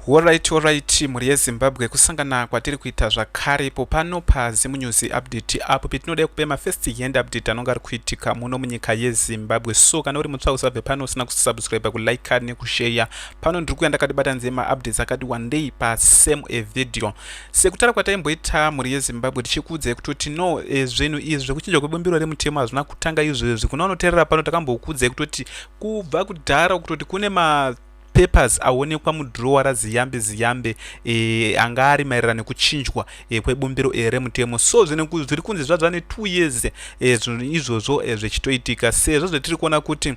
Alright, muri yeZimbabwe kusangana kwatiri kuita zvakare ipo pano paZimu News Update apo petinoda kupe mafirst hand update anonga ari kuitika muno munyika yeZimbabwe. So kana uri mutsva usabve pano usina kusubscribe, kulike nekushare, pano ndiri kuenda kadibata nzema updates akati wandei pasame video. Sekutara kwataimboita muri yeZimbabwe tichikuudzai kutoti no zvinhu izvi zvekuchinja kwebumbiro remutemo hazvina kutanga izvezvi. Kunonoteerera pano takambokuudzai kutoti kubva kudhara kutoti kune papers aonekwa mudhirowa raziyambe anga ari maererano nekuchinjwa kwebumbiro remutemo. So zviri kunzi zvadzva ne2 years zvinhu izvozvo zvichitoitika, sezvo zvetiri kuona kuti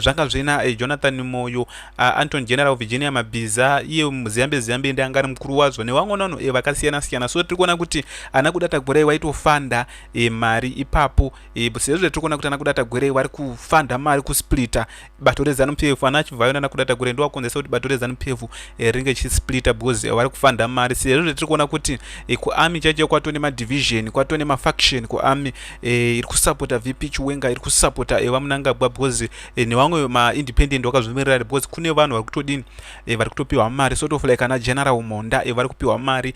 zvanga zvina Jonathan Moyo, Anton General Virginia Mabhiza, iye muziyambe ndi anga ari mukuru wazvo nevamwe vanhu vakasiyana. So tiri kuona kuti ana kudata gorei waitofanda mari ipapo, sezvo zvetiri kuona kuti ana kudata gorei vari kufanda mari kusplita bato reZANU-PF. ana achibvayo nana kudata gorei ndo wakonzesa kuti bato reZANU-PF ringe chisplita because vari kufanda mari. Sezvo zvetiri kuona kuti kuarmy chacho kwatone madivision, kwatone mafaction kuarmy iri kusapota VP Chiwenga, iri kusapota vamunangagwa because nevamwe maindependent vakazvimirira because kune vanhu vari kutodini vari kutopiwa mari sort of like ana General Monda vari kupiwa mari,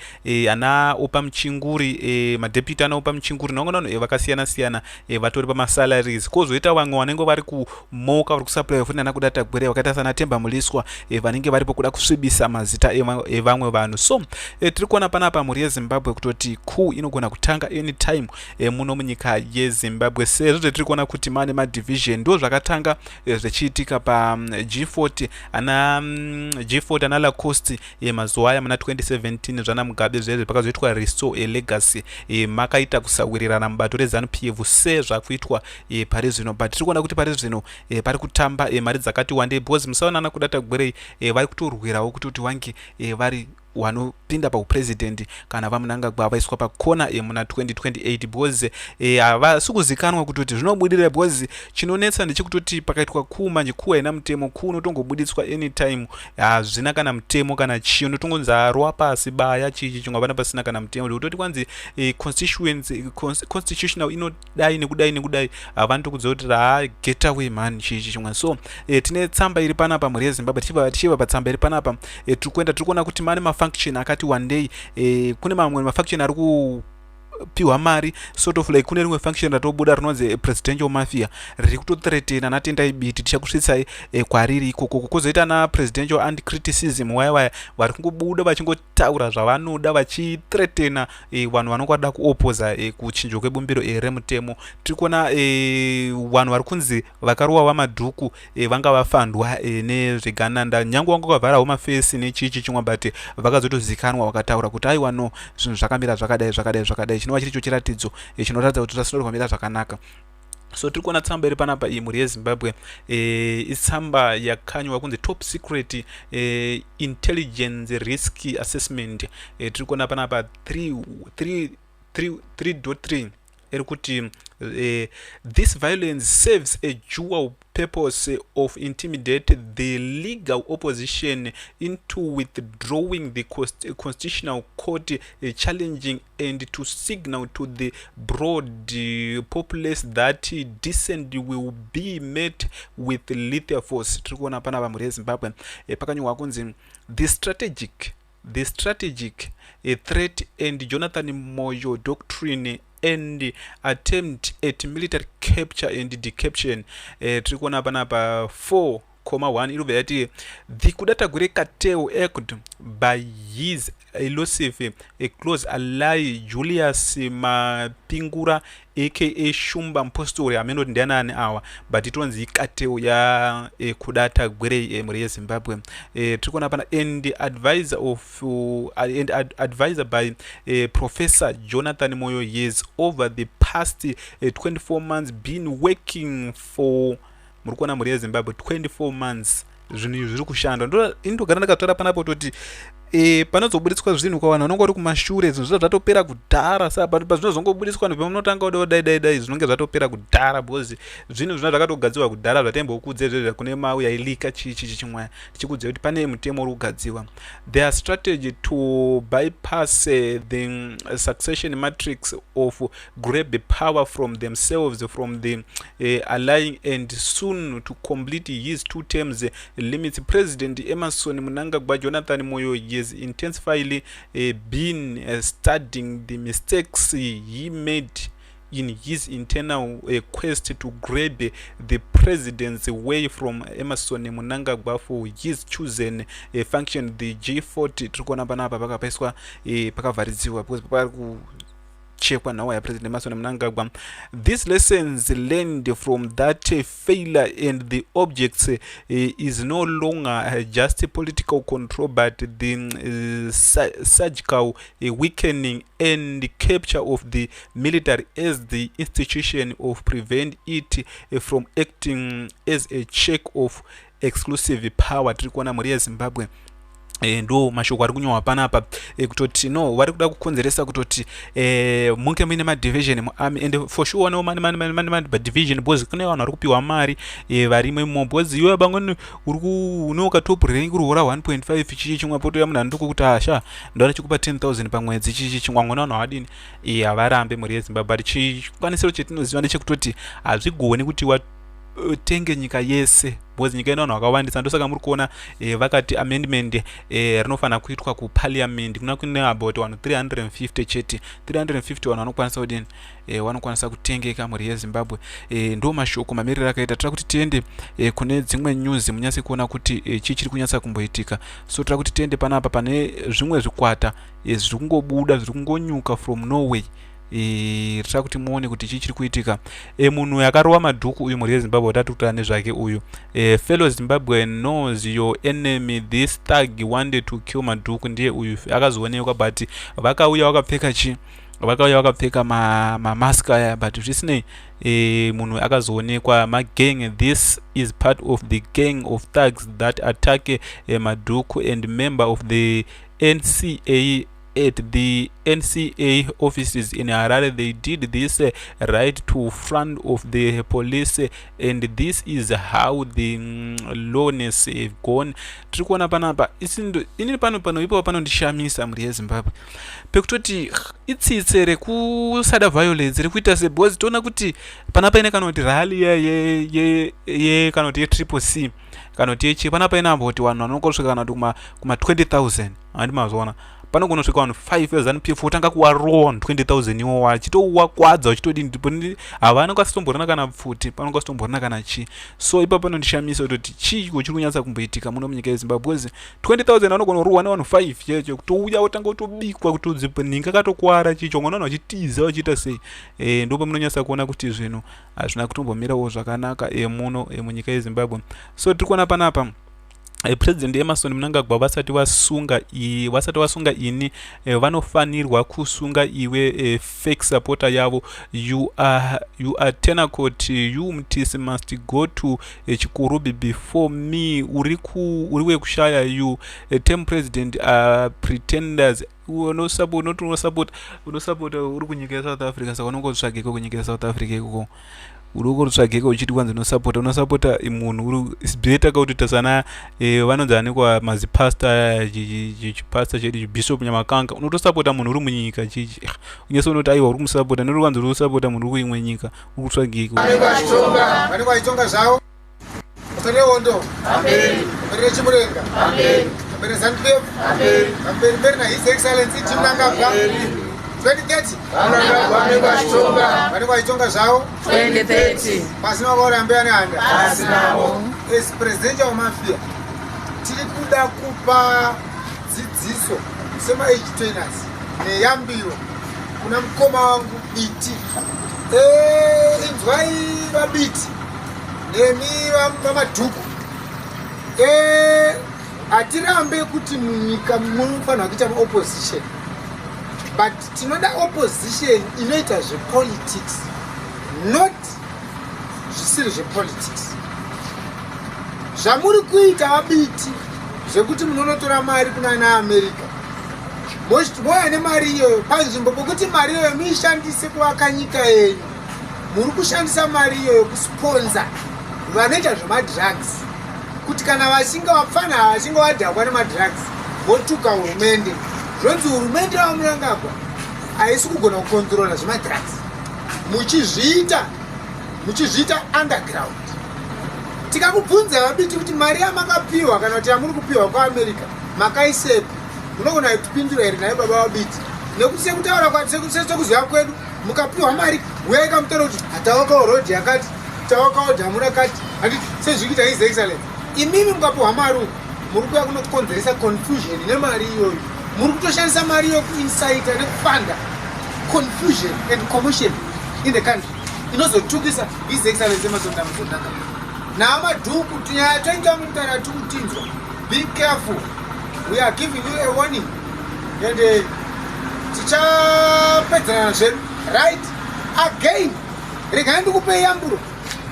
ana opa muchinguri, madeputy ana opa muchinguri nevamwe vanhu vakasiyana vatori pamasalaries. Kozoita vamwe vanenge vari kumoka vari kusupply futi ana kudata gwere vakaita sana Temba Muliswa vanenge varipo kuda kusvibisa mazita evamwe vanhu. So tiri kuona panapa muri yeZimbabwe kutoti coup inogona kutanga anytime muno munyika yeZimbabwe, sezvo zvetiri kuona kuti mane madivision ndo zvakatanga zvichiitika pa G40 ana Lacoste mazuva aya muna 2017 zvana Mugabe zvezve pakazoitwa restore legacy makaita kusawirirana mubato reZANU-PF sezvakuitwa pari zvino, but tiri kuona kuti pari zvino pari kutamba mari dzakati wandei because musaona ana kudata gwerei vari kutorwirawo kuti wange vari vanopinda paupresident kana vamunangagwa vaiswa pakona muna 2028 because havasi kuzikanwa kutoti zvinobudira because chinonetsa ndechekutoti pakaitwa coup manje coup haina mutemo. Coup unotongobuditswa anytime, hazvina kana mutemo kana chii, unotongonzi arwa pasi baya chichi chingwa vana pasina kana mutemo ndokutoti kwanzi constitutional inodai nekudai havanotokuudza kuti get away man chichi chingwa. So tine tsamba iri panapa muri yeZimbabwe, tichiva patsamba iri panapa tiri kuona kuti mane mafunction akati wandei kune mamwe mafunction ari kupiwa mari sort of like kune rimwe function ratobuda rinonzi presidential mafia riri kutothreatena natendai biti tichakusvitsai kwariri ikoko. Kozoita na presidential and criticism waya vari kungobuda vachingotaura zvavanoda vachithreatena vanhu vanonga vada kuopoza kuchinjwa kwebumbiro remutemo. tiri kuona vanhu vari kunzi vakarowa vamadhuku vanga vafandwa nezvegananda, nyange vanga vakavharawo mafesi nechichi chimwe but vakazotozikanwa vakataura kuti aiwa no zvinhu zvakamira zvakadai chinova chiri cho chiratidzo chinoratidza kuti zvasinoda kwamira zvakanaka. So tiri kuona tsamba iri panapa muri yeZimbabwe itsamba yakanywa kunzi top secret intelligence risk assessment. Tiri kuona panapa 3.3 iri kuti this violence serves a dual purpose of intimidate the legal opposition into withdrawing the constitutional court challenging and to signal to the broad populace that dissent will be met with lethal force. tiri kuona panapa muri yeZimbabwe pakanyorwa kunzi the strategic threat and Jonathan Moyo doctrine and attempt at military capture and decapitation. Tiri kuona panapa 4.1 inobva yati the kudata gwere cartel act by his elusive close ally Julius Mapingura aka Shumba Mpostori amenoti ndianani awa but itonzi cartel ya kudata gwere muri yeZimbabwe. Tiri kuona pana and advisor by Professor Jonathan Moyo years over the past 24 months been working for muri kuona muri yeZimbabwe 24 months zvinhu zviri kushanda. Indogara ndakatora panapo toti panozobudiswa zvinhu kwavanhu vanonge vari kumashure zvinhu zvatopera kudhara saka pazvinozongobudiswa vanhu pamunotanga kuda dai zvinonge zvatopera kudhara because zvinhu zvina zvakatogadzirwa kudhara zvatembokudze izvezvo kune mau yailika chimwe tichikudze kuti pane mutemo uri kugadziwa. Their strategy to bypass the succession matrix of grab power from themselves from the allying and soon to complete his 2 terms limits. President Emerson Mnangagwa Jonathan Moyo has intensively been studying the mistakes he made in his internal quest to grab the president's way from Emerson Mnangagwa for his chosen function. The G40 trikona panapa pakapaiswa pakavharidziwa chekwa nawo President Emerson Mnangagwa. These lessons learned from that failure and the objects is no longer just political control but the surgical weakening and capture of the military as the institution of prevent it from acting as a check of exclusive power. Tirikuona muri yeZimbabwe ndo mashoko ari kunyorwa panapa kutoti no vari kuda kukonzeresa kutoti munge muine madivision muarmy and for sure no mani division because kune vanhu vari kupiwa mari varimo imo because iwe bangoni unoka top rank uri hora 1.5 chichi chimwe poto munhu anduko kuti asha ndora chikupa 10,000 pamwedzi chichi chingwangona vanhu vadini avarambe muri yeZimbabwe but chikwanisiro chetinoziva ndechekutoti hazvigoni kuti tenge nyika yese because nyika ino vanhu vakawandisa ndosaka muri kuona vakati amendment rinofana kuitwa kuparliament kuna kune about 350 chete 350 vanhu vanokwanisa kudini vanokwanisa kutengeka muri yeZimbabwe. Ndo mashoko mamiriro akaita. Tira kuti tiende kune dzimwe news munyase kuona kuti chii chiri kunyatsa kumboitika. So tira kuti tiende panapa pane zvimwe zvikwata zviri kungobuda zviri kungonyuka from Norway. Tira kuti muone kuti chii chiri kuitika. Munhu yakarova madhuku uyu muri yeZimbabwe watatu kutaura nezvake uyu. Fellow Zimbabwe knows your enemy, this thug wanted to kill madhuku. Ndiye uyu akazoonekwa but vakauya vakapfeka chi vakauya vakapfeka mamaska aya but zvisinei munhu akazoonekwa magang. This is part of the gang of thugs that attack madhuku and member of the NCA at the NCA offices in Harare. They did this right to front of the police and this is how the lowness have gone. Tiri kuona panapa ini pano ipo panondishamisa muri yeZimbabwe pekutoti itsitsere kusada violence rekuita sebhozi toona kuti panapa ine kana kuti rally ye kana kuti triple C kana kuti yechi panapa ina amboti vanhu vanokosvika kana kuti kuma 20,000 handi mazoona panogonosvika vanhu 5,000 people utanga kuwarowa 20,000 iwo wachitowakwadza uchitodini havana kwasitomborana kana pfuti panongasitomborana kana chi. So ipa panondishamisa kuti chii chiri kunyatsa kumboitika muno munyika yeZimbabwe. 20,000 vanogona kurohwa nevanhu 5 checho kutouya utanga kutobikwa kuti udzipeninga katokwara chicho ngona vachitiza vachiita sei. Ndopa munonyatsa kuona kuti zvinhu hazvina kutombomirawo zvakanaka muno munyika yeZimbabwe. So tiri kuona panapa President Emerson Mnangagwa vasati vasunga ini vanofanirwa kusunga iwe fake supporter yavo. You are tenacot, you mtisi must go to Chikurubi before me. Uriwe kushaya you term president pretenders. No support uri kunyika ya South Africa saka unongotsvageko kunyika ya South Africa ikoko urukorutsvageko uchiti kwanzi unosapota munhu better kuti tasana vanonzi anekwa mazipasta chipasta chedu chibishop Nyamakanga unotosapota munhu uri munyika chichi unyeso unoti aiwa uri kumusapota nuri kwanzi uri kusapota munhu uri kuimwe nyika uri kutsvageko vanenge vaitonga zvavo paneondo mberi rechimurenga mberi ZANU-PF mberi naHis Excellency Chiwenga 2030 vanenge vaitonga zvavo 2030 pasina vakaurambira nehanda pasinawo. as president wamafia tiri kuda kupa dzidziso sema-age trainers neyambiro kuna mukoma wangu Biti. Inzwai vaBiti nemi vamadhuku hatirambe kuti munyika munofanira kuita opposition but tinoda opposition inoita zvepolitics not zvisiri zvepolitics. Zvamuri kuita vaBiti zvekuti munonotora mari kuna America. Moya nemari iyoyo panzvimbo pokuti mari iyoyo muishandise kuvaka nyika yenyu, muri kushandisa mari iyoyo kusponsa vanoita zvemadrugs, kuti kana vapfana vachinge vadhakwa nemadrugs votuka hurumende, zvonzi hurumende vamunangagwa haisi kugona kukontrola zvemadrugs, muchizviita underground. Tikakubvunza vabiti kuti mari yamakapiwa kana kuti yamuri kupiwa kwaAmerica makaisepi, munogona kutipindura here naye baba vabiti, nekuti sekutaura sekuziva kwedu mukapiwa mari uya ikamutaura kuti hatawakawo rodhi yakati, tawakawo dhamu rakati, handiti sezvikuita his excellence. Imimi mukapiwa mari muri kuya kunokonzeresa confusion nemari iyoyo, muri kutoshandisa mari iyoyo kuinsaita nekufanda confusion and commotion in the country inozotukisa his excellence emasondamusondaka naamadhuku tinyaya toinga mutara tikutinzwa. Be careful, we are giving you a warning and tichapedzerana zvedu right again. Regai ndikupei yamburo,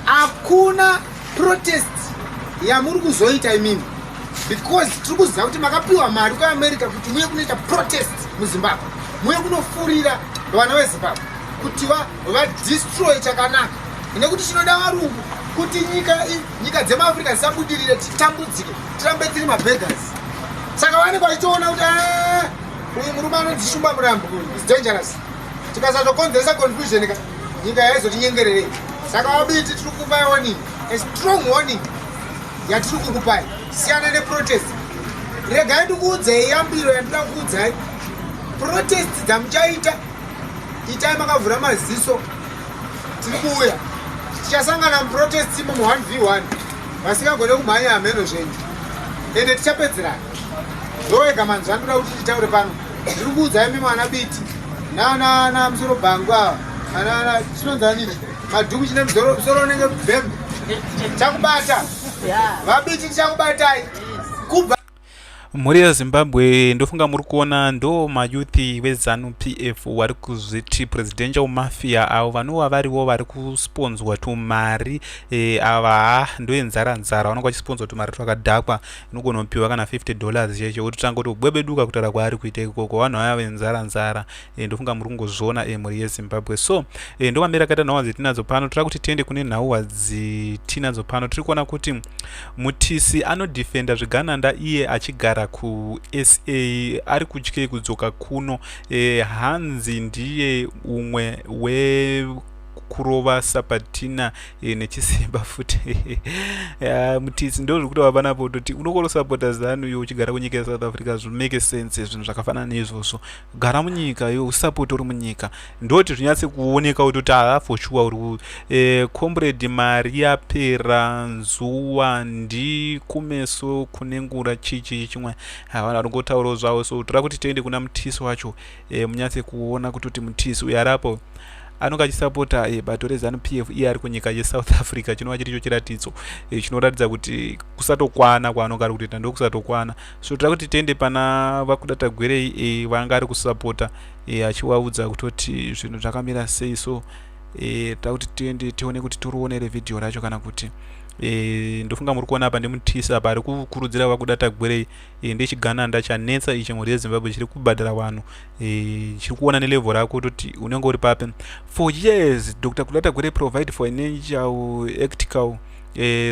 hakuna protest yamuri kuzoita imimi, because tiri kuziva kuti makapiwa mari kwaAmerica kuti muye kunoita protest muZimbabwe, muye kunofurira vana veZimbabwe kuti vadestroy chakanaka, nekuti chinoda varungu kuti nyika dzemaAfrica dzisabudirire, titambudzike, tirambe tiri mabeggars. Saka vanenge vachitoona kuti uyu murume anodzishumba murambo is dangerous, tikasatokonzeresa confusion nyika yaizotinyengererei. Saka vabiti tiri kukupai warning, a strong warning yatiri kukupai, siyana neprotest. Regai ndikuudzai yambiro yandinoda kuudzai, protest dzamuchaita itai makavhura maziso. Tiri kuuya tichasangana muprotest imomo 1v1 vasingagone kumhanya hameno zvenyu, ende tichapedzerana. Ndoega manzi vandoda kuti titaure pano. Ndiri kuudzai mimi ana biti nana musoro bhangu ava chinonzanini madhuku chine musoro unenge bhembe chakubata vabiti tichakubatai kubva mhuri yeZimbabwe. Ndofunga muri kuona ndo mayuthi veZanu PF vari kuzviti presidential mafia avo vanova variwo vari kusponzwa tumari ava ndoenzara vanonga vachisponzwa tumari twakadhakwa inogona kupiwa kana $50 cheche utotanga kuti ubwebeduka kutaura kwaari kuita ikoko vanhu vaya venzara. Ndofunga muri kungozviona mhuri yeZimbabwe. So ndo mamira akaita nhau dzitinadzo pano. Tira kuti tiende kune nhau dzitinadzo pano. Tiri kuona kuti mutisi anodhifenda zvigananda iye achigara kuSA ari kutyei kudzoka kuno. Hanzi ndiye umwe kurova Sabatina nechisimba futi. Mutisi ndo zvikuti vapanapo kuti unokorosapota Zanu yo uchigara kunyika yeSouth Africa zvimake sense zvinhu zvakafanana neizvozvo. Gara munyika yo usapoti uri munyika ndoti zvinyatse kuoneka kuti for sure uri comrade mari yapera nzuwa ndi kumeso kunengura chichi chimwe vanhu vari kungotaurawo zvavo. So tira kuti tiende kuna mutisi wacho munyatse kuona kuti mutisi uyu arapo anonga achisapota bato reZanu PF iye ari kunyika yeSouth Africa. Chinova chiri icho chiratidzo chinoratidza kuti kusatokwana kwaanonga ari kutoita ndokusatokwana. So tira kuti tiende pana vakudata gwerei vanga ari kusapota achivaudza kutoti zvinhu zvakamira sei. So tira kuti tiende tione kuti tirione vhidhiyo racho kana kuti ndofunga muri kuona apa ndimutisi apa ari kukurudzira vakudata gwerei ndechigananda chanetsa ichi mhuri yeZimbabwe chiri kubhadhara vanhu chiri kuona nelevel rako kuti unenge uri papi. For years Dr. Kudata Gwerei provide financial ethical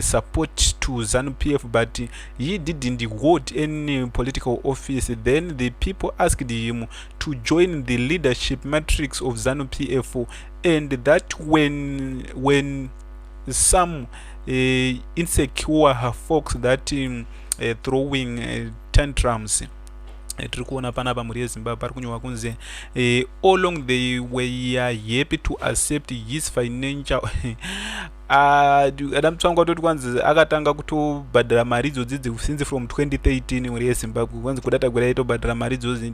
support to Zanu PF, but he didn't hold any political office. Then the people asked him to join the leadership matrix of Zanu PF, and that when some insecure her folks that throwing tantrums. Tiri kuona panapa mhuri yeZimbabwe pari kunyorwa kunzi all along they were happy to accept his financial adamutsvanga kutoti kwanzi akatanga kutobhadhara mari idzodzi since from 2013 mhuri yeZimbabwe kwanzi Kudata Gwerei aitobhadhara mari idzodzi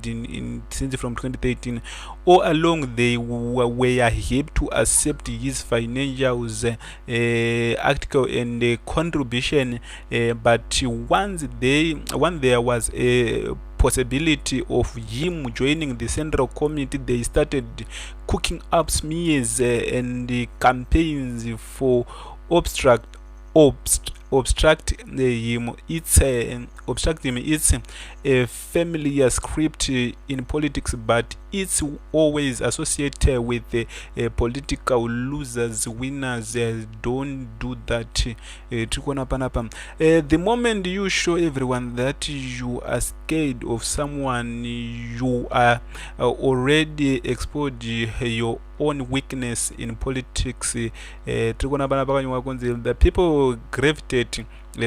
since from 2013. All along they were happy to accept his financials article and contribution, but once there was a possibility of him joining the central committee, they started cooking up smears and campaigns for obstruct him its a familiar script in politics, but it's always associated with political losers. Winners don't do that. The moment you show everyone that you are scared of someone, you are already exposed your own weakness in politics. The people gravitate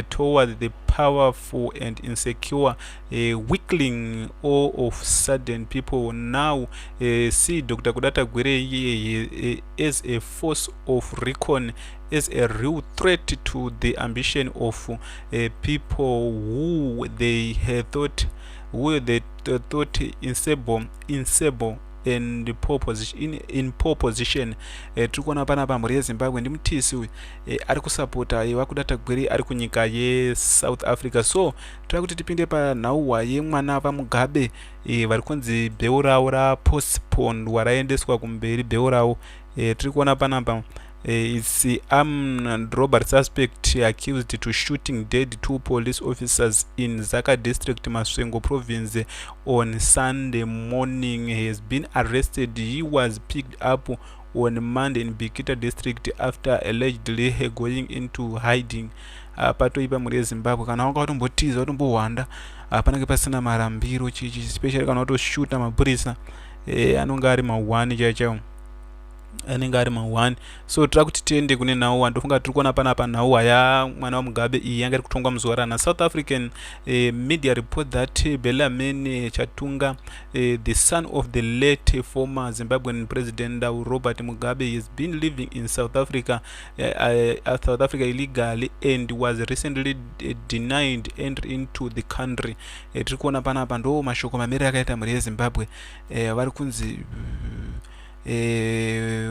toward the powerful and insecure. Weakling all of sudden people now see Dr. Kudata Gwire as a force of recon, as a real threat to the ambition of people who they thought insable and in poor position. Tikuona panapa muri yeZimbabwe ndi mtisi ari kusapota wakudata Gwire ari kunyika yeSouth Africa. So tiri kuti tipinde panhauwa yemwana vaMugabe vari kunzi bheu ravo rapostponed, waraendeswa kumberi bheu ravo. Tiri kuona panapa it's armed robbery suspect accused to shooting dead 2 police officers in Zaka district, Maswengo province on Sunday morning. He has been arrested. He was picked up on Monday in Bikita district after allegedly going into hiding. Patoipa muri yeZimbabwe kana wanga watombotiza watombowanda panenge pasina marambiro chichi, especially kana watoshuta mapurisa anonga ari ma1 chaichaiwo, anenge ari ma1. So tiri kuti tiende kune nhauwa. Ndofunga tiri kuona panapa nhauwa yamwana waMugabe iyi yanga iri kutongwa muzuva rana. South African media report that Bellarmine Chatunga, the son of the late former Zimbabwean president Robert Mugabe, has been living in South Africa illegally and was recently denied entry into the country. Tiri kuona panapa ndo mashoko mamiri akaita muri yeZimbabwe.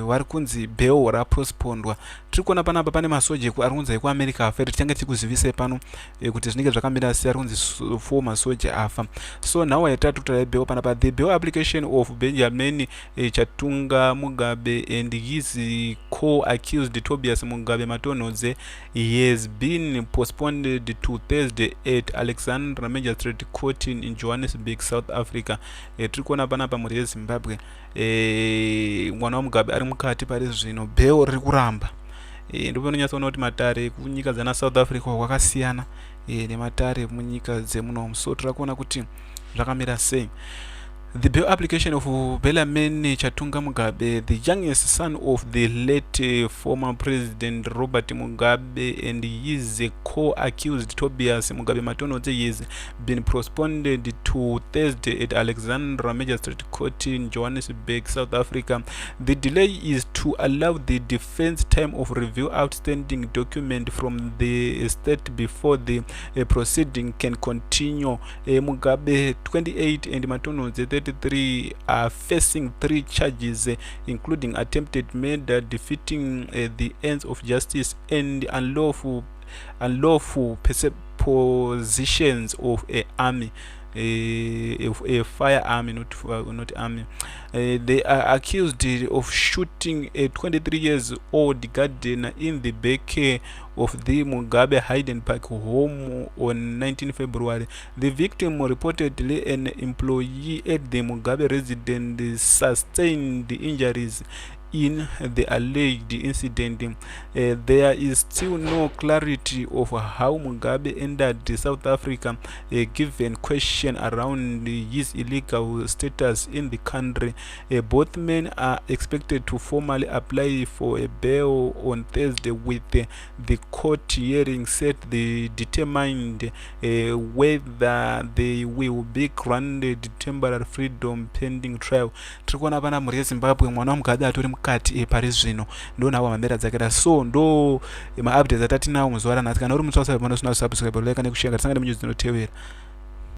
Vari kunzi bheu rapostpondwa. Tiri kuona panapa pane masoja ari kunzi ekuAmerica afa. Tichange tikuzivise pano kuti zvinenge zvakamira sei. Ari kunzi 4 masoja afa. So nhauwa yatatu taibheu panapa, the bail application of Benjamin Chatunga Mugabe and his co-accused Tobias Mugabe Matonodze has been postponed to Thursday at Alexandra Magistrate Court in Johannesburg, South Africa. Tiri kuona panapa muri yeZimbabwe mwana waMugabe ari mukati pari zvino, bheu riri kuramba. Ndipo panonyatsoona kuti matare kunyika dzana South Africa kwakasiyana nematare munyika dzemuno. So tiri kuona kuti zvakamira sei. The bail application of Bellarmine Chatunga Mugabe, the youngest son of the late former president Robert Mugabe, and his co-accused Tobias Mugabe Matonodze, has been postponed to Thursday at Alexandra Magistrate Court in Johannesburg, South Africa. The delay is to allow the defense time of review outstanding document from the state before the proceeding can continue. Mugabe 28 and Matonodze 33 are facing 3 charges, including attempted murder, defeating the ends of justice, and unlawful possessions of a army. A firearm, not army. They are accused of shooting a 23-year-old gardener in the back of the Mugabe Hayden Park home on 19 February. The victim, reportedly an employee at the Mugabe residence, sustained injuries in the alleged incident. There is still no clarity of how Mugabe entered South Africa, given question around his illegal status in the country. Both men are expected to formally apply for a bail on Thursday, with the court hearing set the determined whether they will be granted temporary freedom pending trial. Tikuona pana muri yeZimbabwe mwana waMugabe atori mukati pari zvino ndo nawo mamera dzakira. So ndo ma updates atati nawo muzuva ranhasi. Kana uri mutsausa pano usina subscribe like nekushare, tisangane munyuzi dzinotevera.